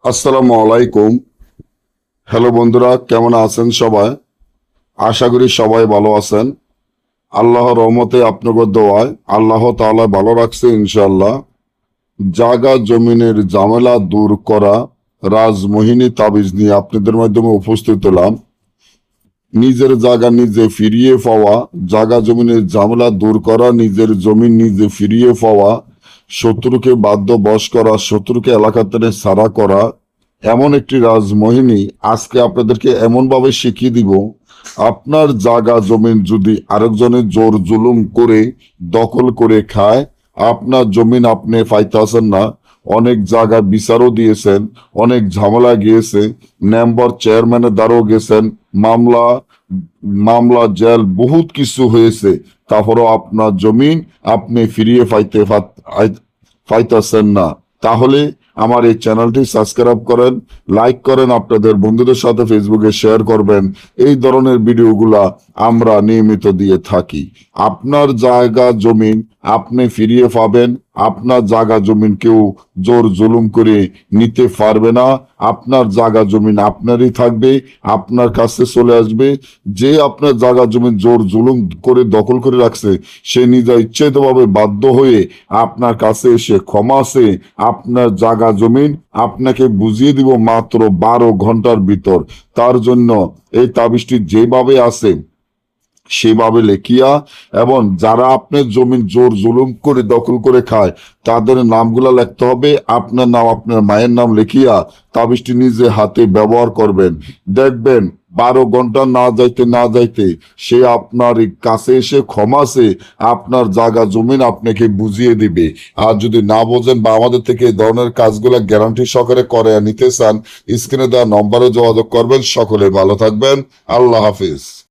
আসসালামু আলাইকুম। হ্যালো বন্ধুরা, কেমন আছেন সবাই? আশা করি সবাই ভালো আছেন। আল্লাহর রহমতে আপনাদের দোয়ায় আল্লাহ তাআলা ভালো রাখছে ইনশাআল্লাহ। জাগা জমিনের ঝামেলা দূর করা রাজমোহিনী তাবিজ নিয়ে আপনাদের মাধ্যমে উপস্থিত হলাম। নিজের জায়গা নিজে ফিরিয়ে পাওয়া, জাগা জমিনের ঝামেলা দূর করা, নিজের জমিন নিজে ফিরিয়ে পাওয়া, শত্রুকে বাধ্য বশ করা, শত্রুকে এলাকা থেকে ছাড়া করা, এমন একটি রাজমোহিনী আজকে আপনাদেরকে এমন ভাবে শিখিয়ে দিব। আপনার জায়গা জমিন যদি আরেকজনের জোর জুলুম করে দখল করে খায়, আপনার জমিন আপনি পাইতেছেন না। অনেক জায়গায় বিচারও দিয়েছেন, অনেক ঝামেলা গিয়েছে, মেম্বার চেয়ারম্যানের দ্বারাও গেছেন, মামলা মামলা জেল বহুত কিছু হয়েছে। তারপরও আপনার জমিন আপনি ফিরিয়ে পাইতেছেন না। তাহলে আমার এই চ্যানেলটি সাবস্ক্রাইব করেন, লাইক করেন, আপনাদের বন্ধুদের সাথে ফেসবুকে শেয়ার করবেন। এই ধরনের ভিডিওগুলা আমরা নিয়মিত দিয়ে থাকি। আপনার জায়গা জমিন আপনি ফিরিয়ে পাবেন। আপনার জায়গা জমিন কেউ জোর জুলুম করে নিতে পারবে না। আপনার জায়গা জমিন আপনারই থাকবে, আপনার কাছে চলে আসবে। যে আপনার জায়গা জমিন জোর জুলুম করে দখল করে রাখছে, সে নিজে ইচ্ছাকৃতভাবে বাধ্য হয়ে আপনার কাছে এসে ক্ষমা চেয়ে আপনার জায়গা জমিন আপনাকে বুঝিয়ে দিব মাত্র 12 ঘন্টার ভিতর। তার জন্য এই তাবিজটি যেভাবে আছে সেভাবে লেখিয়া, এবং যারা আপনার জমিন জোর জুলুম করে দখল করে খায় তাদের নামগুলা লিখতে হবে। আপনার নাম, আপনার মায়ের নাম লিখিয়া তাবিজটি নিজে হাতে ব্যবহার করবেন। দেখবেন 12 ঘন্টা না যাইতে সে আপনার কাছে এসে ক্ষমা চেয়ে আপনার জায়গা জমিন আপনাকে বুঝিয়ে দিবে। আর যদি না বোঝেন বা আমাদের থেকে এই ধরনের কাজগুলো গ্যারান্টি সহকারে করে নিতে চান, স্ক্রিনে দেওয়া নম্বরে যোগাযোগ করবেন। সকলে ভালো থাকবেন। আল্লাহ হাফিজ।